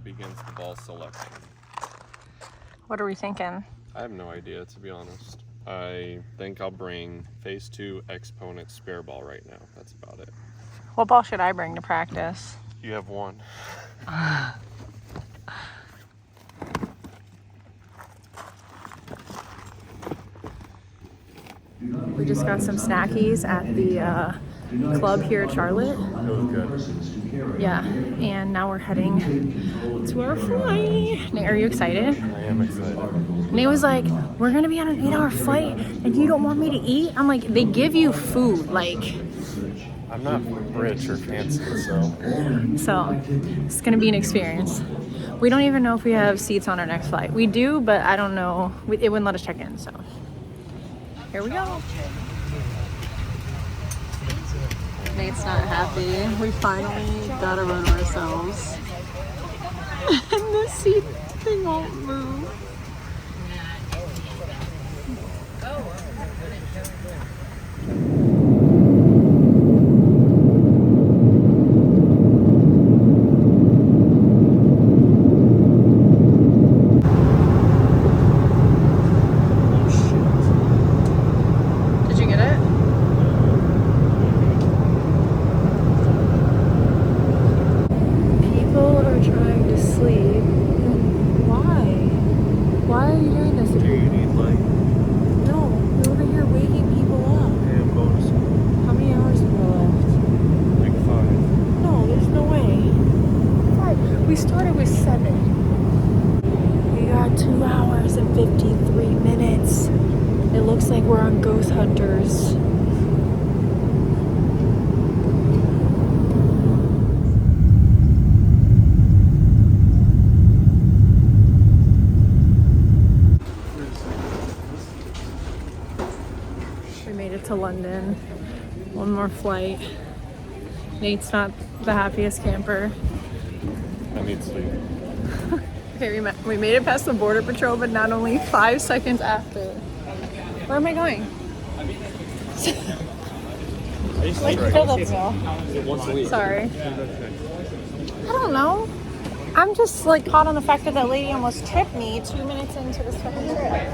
begins the ball selection. What are we thinking? I have no idea, to be honest. I think I'll bring phase 2 exponent spare ball right now. That's about it. What ball should I bring to practice? You have one. We just got some snackies at the club here at Charlotte. It was good. Yeah, and now we're heading to our flight. Nate, are you excited? I am excited. Nate was like, we're gonna be on an 8-hour flight and you don't want me to eat? I'm like, they give you food, like. I'm not rich or fancy, so it's gonna be an experience. We don't even know if we have seats on our next flight. We do, but I don't know. It wouldn't let us check in, so. Here we go. Nate's not happy. We finally got a run ourselves. And the seat thing won't move. We started with 7. We got 2 hours and 53 minutes. It looks like we're on Ghost Hunters. We made it to London. One more flight. Nate's not the happiest camper. I need sleep. Okay, we made it past the border patrol, but not only 5 seconds after. Where am I going? Sorry. I don't know. I'm just like caught on the fact that lady almost tipped me 2 minutes into this fucking trip.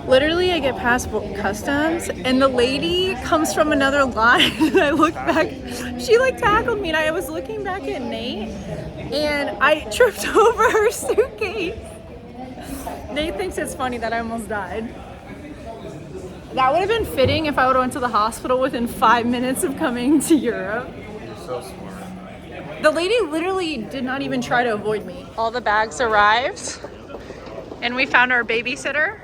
Literally, I get past customs, and the lady comes from another line, and I look back. She like tackled me, and I was looking back at Nate, and I tripped over her suitcase. Nate thinks it's funny that I almost died. That would have been fitting if I would have went to the hospital within 5 minutes of coming to Europe. You're so smart. The lady literally did not even try to avoid me. All the bags arrived, and we found our babysitter.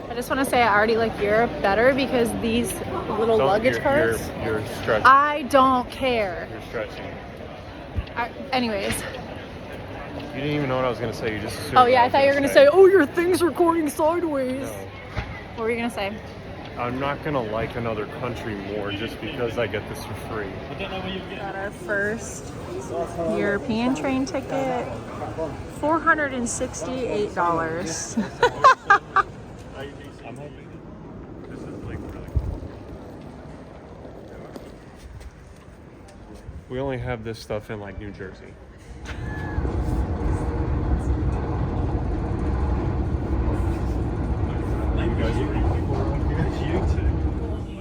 I just want to say I already like Europe better because these little luggage carts. You're stretching. I don't care. You're stretching. Anyways. You didn't even know what I was going to say. You just assumed. Oh yeah, I thought you were going to say, oh, your thing's recording sideways. No. What were you going to say? I'm not going to like another country more just because I get this for free. Got our first European train ticket. $468. I'm hoping this is like really cool. We only have this stuff in like New Jersey.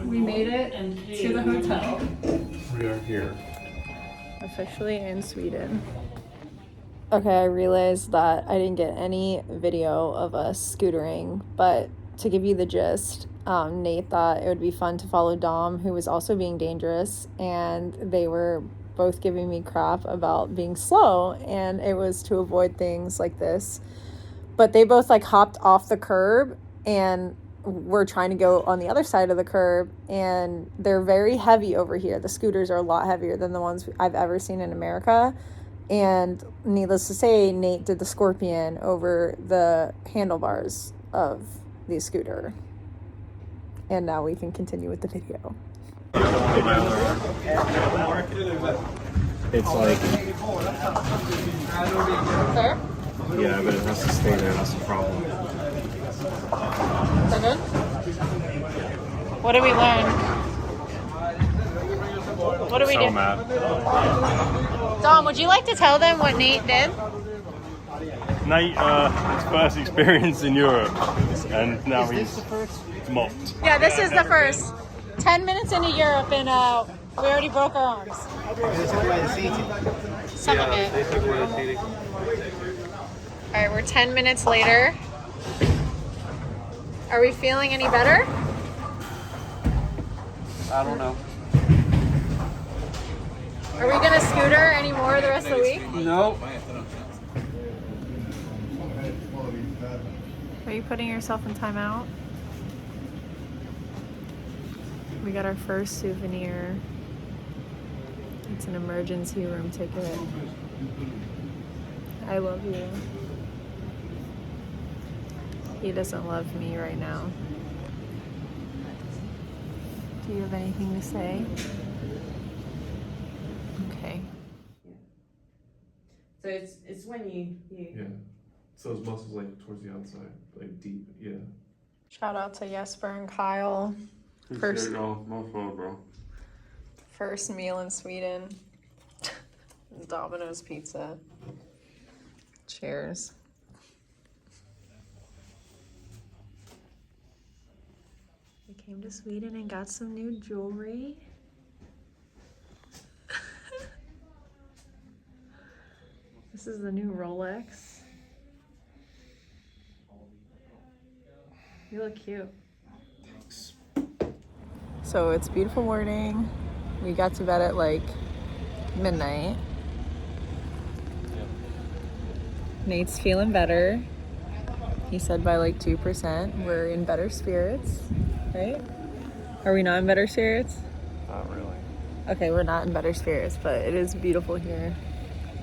We made it to the hotel. We are here. Officially in Sweden. Okay, I realized that I didn't get any video of us scootering, but to give you the gist, Nate thought it would be fun to follow Dom, who was also being dangerous, and they were both giving me crap about being slow, and it was to avoid things like this. But they both like hopped off the curb and were trying to go on the other side of the curb, and they're very heavy over here. The scooters are a lot heavier than the ones I've ever seen in America. And needless to say, Nate did the scorpion over the handlebars of the scooter. And now we can continue with the video. It's like... Fair? Yeah, but it has to stay there. That's the problem. Is that good? What did we learn? What do we do? Mad. Dom, would you like to tell them what Nate did? Nate, his first experience in Europe, and now he's mocked. Yeah, this is the first. 10 minutes into Europe and we already broke our arms. Some of it. Alright, we're 10 minutes later. Are we feeling any better? I don't know. Are we gonna scooter any more the rest of the week? No. Are you putting yourself in timeout? We got our first souvenir. It's an emergency room ticket. I love you. He doesn't love me right now. Do you have anything to say? Okay. So it's when you Yeah. So his muscles like towards the outside, like deep. Yeah. Shout out to Jesper and Kyle. First meal in Sweden. Domino's pizza. Cheers. We came to Sweden and got some new jewelry. This is the new Rolex. You look cute. Thanks. So it's a beautiful morning. We got to bed at like midnight. Nate's feeling better. He said by like 2%. We're in better spirits, right? Are we not in better spirits? Not really. Okay, we're not in better spirits, but it is beautiful here.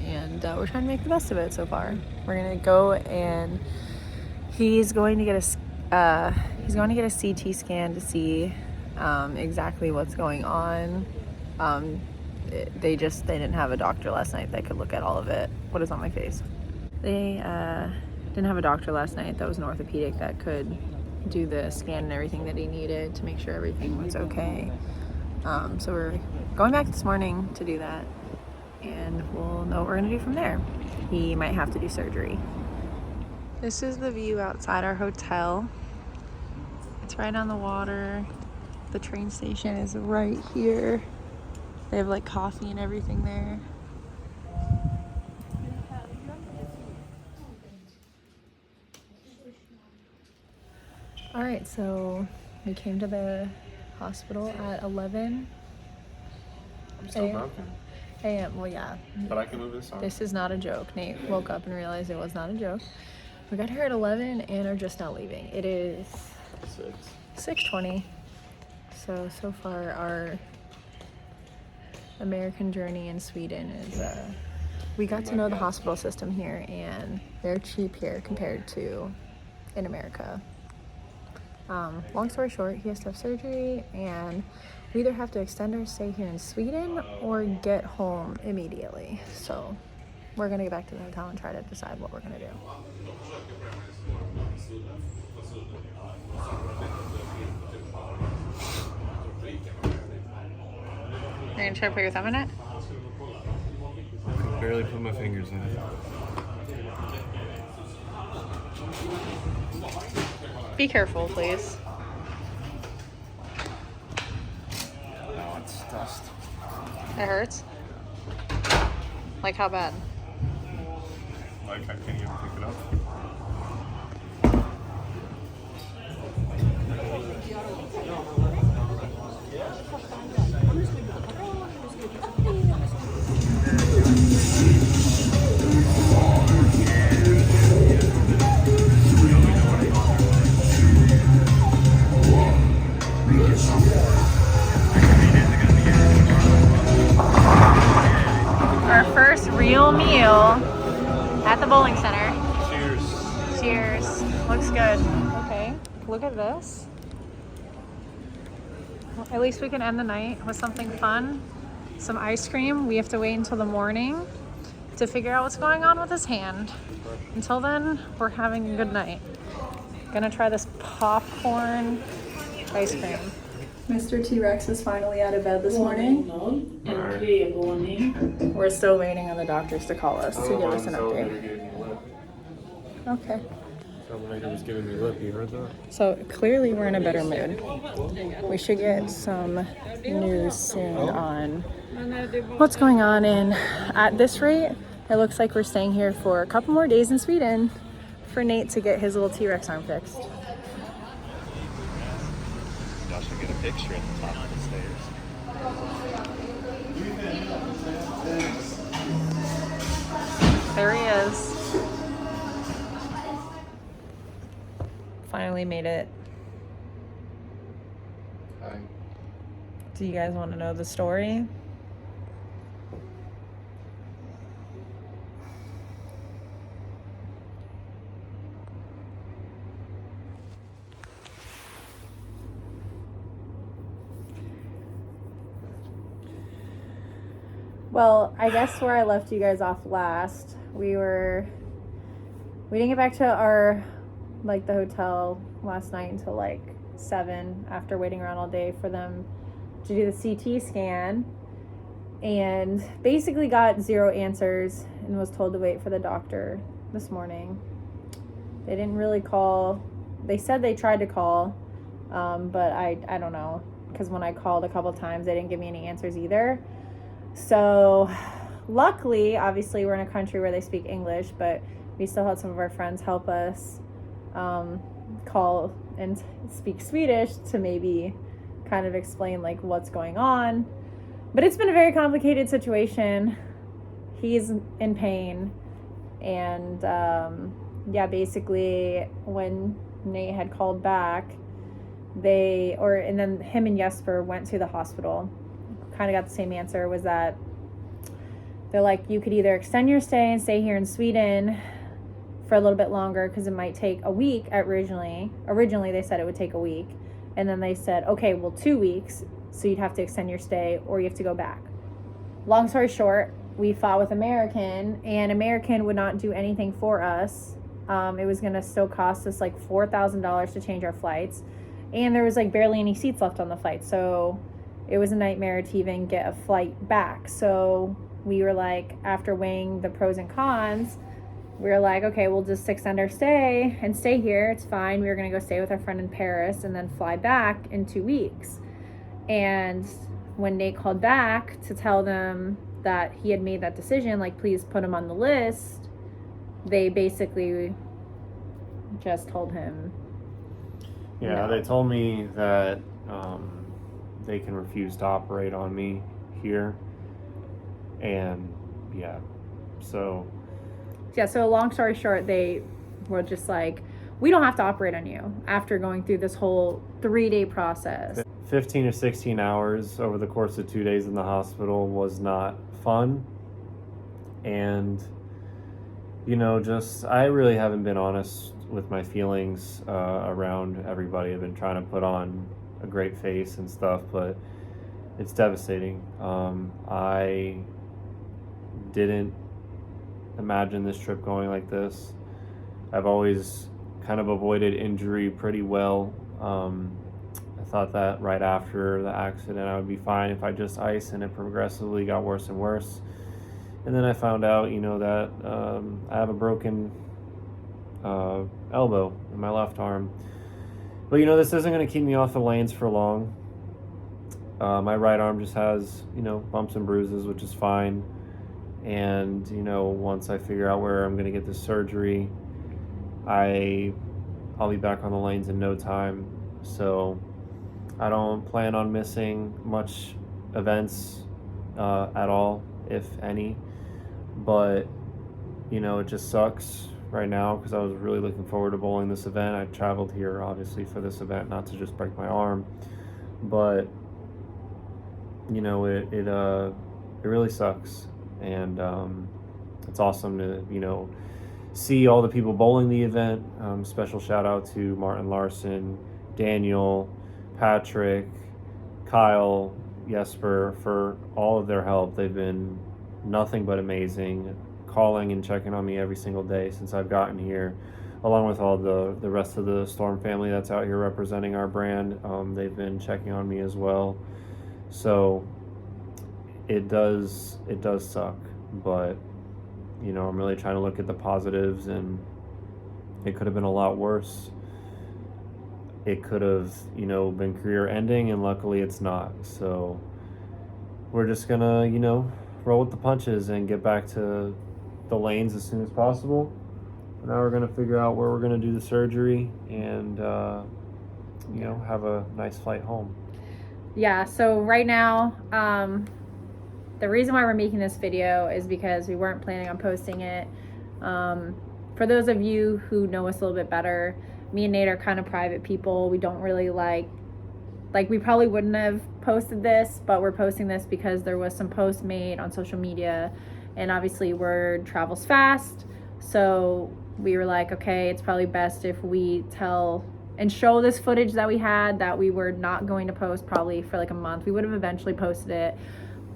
And we're trying to make the best of it so far. We're gonna go and he's going to get a CT scan to see exactly what's going on. They didn't have a doctor last night that could look at all of it. What is on my face? They didn't have a doctor last night that was an orthopedic that could do the scan and everything that he needed to make sure everything was okay. So we're going back this morning to do that, and we'll know what we're gonna do from there. He might have to do surgery. This is the view outside our hotel. It's right on the water. The train station is right here. They have like coffee and everything there. All right, so we came to the hospital at 11 I'm still broken. a.m. Well, yeah, But I can move this on. this is not a joke. Nate woke up and realized it was not a joke. We got here at 11 and are just now leaving. It is 6:20. So far our American journey in Sweden is, we got to know the hospital system here, and they're cheap here compared to in America. Long story short, he has to have surgery, and we either have to extend our stay here in Sweden or get home immediately. So we're gonna get back to the hotel and try to decide what we're gonna do. You're gonna try to put your thumb in it? I can barely put my fingers in it. Be careful, please. No, it's dust. It hurts? Like how bad? Like I can't even pick it up. Our first real meal at the bowling center. Cheers. Cheers. Looks good. Okay, look at this. Well, at least we can end the night with something fun. Some ice cream. We have to wait until the morning to figure out what's going on with his hand. Until then, we're having a good night. Gonna try this popcorn ice cream. Mr. T-Rex is finally out of bed this morning. We're still waiting on the doctors to call us to give us an update. Okay. Terminator was giving me lip, you heard that? So clearly we're in a better mood. We should get some news soon on what's going on, and at this rate, it looks like we're staying here for a couple more days in Sweden for Nate to get his little T-Rex arm fixed. Y'all should get a picture at the top of the stairs. There he is. Finally made it. Okay. Do you guys want to know the story? Well, I guess where I left you guys off last, we didn't get back to our, the hotel last night until 7 after waiting around all day for them to do the CT scan, and basically got 0 answers and was told to wait for the doctor this morning. They didn't really call. They said they tried to call, but I don't know, because when I called a couple times, they didn't give me any answers either. So luckily, obviously, we're in a country where they speak English, but we still had some of our friends help us call and speak Swedish to maybe kind of explain what's going on. But it's been a very complicated situation. He's in pain, and basically when Nate had called back, and then him and Jesper went to the hospital. Kind of got the same answer, was that they're like, you could either extend your stay and stay here in Sweden for a little bit longer, because it might take a week. Originally they said it would take a week, and then they said, okay, well, 2 weeks, so you'd have to extend your stay or you have to go back. Long story short, we fought with American, and American would not do anything for us. It was going to still cost us $4,000 to change our flights, and there was barely any seats left on the flight, so it was a nightmare to even get a flight back. So we were after weighing the pros and cons, we were okay, we'll just extend our stay and stay here. It's fine. We were going to go stay with our friend in Paris and then fly back in 2 weeks. And when Nate called back to tell them that he had made that decision, please put him on the list, they basically just told him. Yeah, no. They told me that they can refuse to operate on me here. And so long story short, they were just we don't have to operate on you after going through this whole 3-day process. 15 or 16 hours over the course of 2 days in the hospital was not fun. And, I really haven't been honest with my feelings around everybody. I've been trying to put on a great face and stuff, but it's devastating. I didn't imagine this trip going like this. I've always kind of avoided injury pretty well. I thought that right after the accident I would be fine if I just ice, and it progressively got worse and worse. And then I found out, that I have a broken elbow in my left arm. But this isn't going to keep me off the lanes for long. My right arm just has, bumps and bruises, which is fine. And, once I figure out where I'm going to get this surgery, I'll be back on the lanes in no time. So I don't plan on missing much events at all, if any. But, it just sucks right now because I was really looking forward to bowling this event. I traveled here, obviously, for this event, not to just break my arm. But, it really sucks. And it's awesome to, see all the people bowling the event. Special shout out to Martin Larsen, Daniel, Patrick, Kyle, Jesper for all of their help. They've been nothing but amazing, calling and checking on me every single day since I've gotten here, along with all the rest of the Storm family that's out here representing our brand. They've been checking on me as well. So it does suck, but you know, I'm really trying to look at the positives, and it could have been a lot worse. It could have, you know, been career ending, and luckily it's not. So we're just gonna, you know, roll with the punches and get back to the lanes as soon as possible. Now we're gonna figure out where we're gonna do the surgery and you know, have a nice flight home. Yeah, so right now, the reason why we're making this video is because we weren't planning on posting it. For those of you who know us a little bit better, me and Nate are kind of private people. We don't really like we probably wouldn't have posted this, but we're posting this because there was some posts made on social media, and obviously word travels fast. So we were like, okay, it's probably best if we tell and show this footage that we had that we were not going to post probably for like a month. We would have eventually posted it,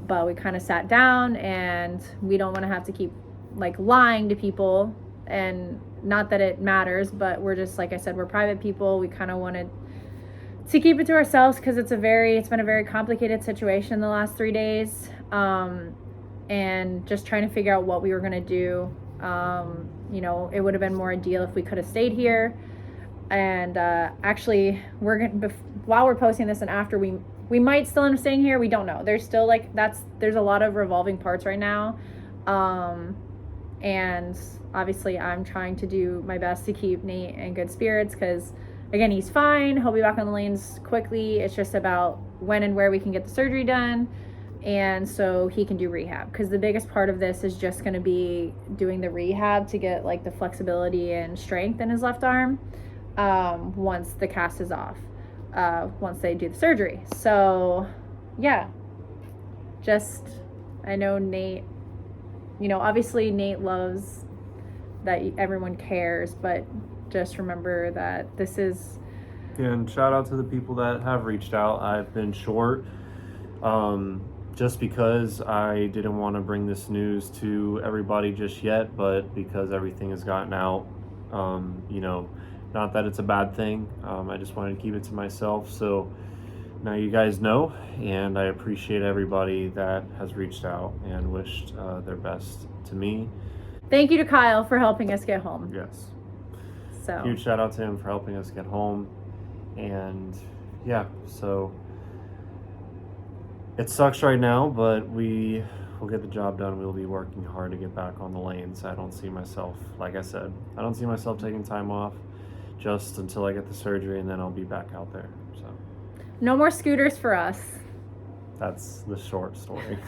but we kind of sat down, and we don't want to have to keep like lying to people. And not that it matters, but we're just, like I said, we're private people. We kind of wanted to keep it to ourselves because it's been a very complicated situation the last 3 days, and just trying to figure out what we were going to do. You know, it would have been more ideal if we could have stayed here. And actually, while we're posting this and after, we might still end up staying here. We don't know. There's still there's a lot of revolving parts right now. And obviously I'm trying to do my best to keep Nate in good spirits because, again, he's fine. He'll be back on the lanes quickly. It's just about when and where we can get the surgery done, and so he can do rehab, because the biggest part of this is just going to be doing the rehab to get like the flexibility and strength in his left arm once the cast is off, once they do the surgery. So yeah, just, I know Nate, you know, obviously Nate loves that everyone cares, but just remember that this is... And shout out to the people that have reached out. I've been short just because I didn't want to bring this news to everybody just yet, but because everything has gotten out, you know, not that it's a bad thing. I just wanted to keep it to myself. So now you guys know, and I appreciate everybody that has reached out and wished their best to me. Thank you to Kyle for helping us get home. Yes. So huge shout out to him for helping us get home. And yeah, so it sucks right now, but we will get the job done. We'll be working hard to get back on the lanes. I don't see myself, like I said, I don't see myself taking time off just until I get the surgery, and then I'll be back out there. So no more scooters for us. that's the short story.